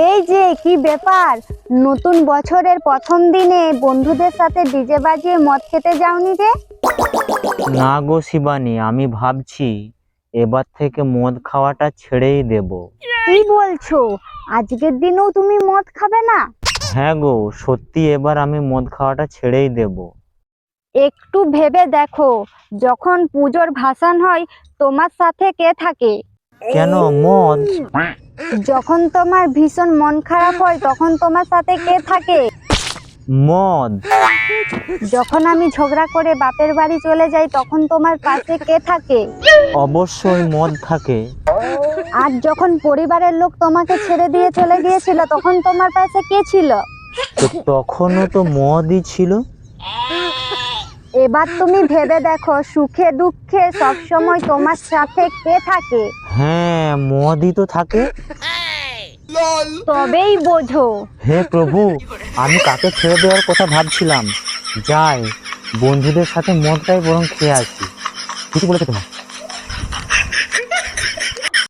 এই যে কি ব্যাপার, নতুন বছরের প্রথম দিনে বন্ধুদের সাথে ডিজে বাজিয়ে মদ খেতে যাওনি যে? না গো শিবানী, আমি ভাবছি এবার থেকে মদ খাওয়াটা ছেড়েই দেব। কি বলছো? আজকের দিনেও তুমি মদ খাবে না? হ্যাঁ গো, সত্যি এবার আমি মদ খাওয়াটা ছেড়েই দেব। একটু ভেবে দেখো, যখন পুজোর ভাসান হয় তোমার সাথে কে থাকে? কেন মদ? যখন তোমার ভীষণ মন খারাপ হয় তখন তোমার সাথে কে থাকে? মদ। যখন আমি ঝগড়া করে বাপের বাড়ি চলে যাই তখন তোমার পাশে কে থাকে? অবশ্যই মদ থাকে। আর যখন পরিবারের লোক তোমাকে ছেড়ে দিয়ে চলে গিয়েছিল তখন তোমার পাশে কে ছিল? তো তখনও তো মদই ছিল। এবার তুমি ভেবে দেখো, সুখে দুঃখে সবসময় তোমার সাথে কে থাকে? হ্যাঁ, মদই তো থাকে। তবেই বোঝো। হে প্রভু, আমি কাকে ছেড়ে দেওয়ার কথা ভাবছিলাম। যাই, বন্ধুদের সাথে মদটাই বরং খেয়ে আসি। কিছু বলেছে তোমার?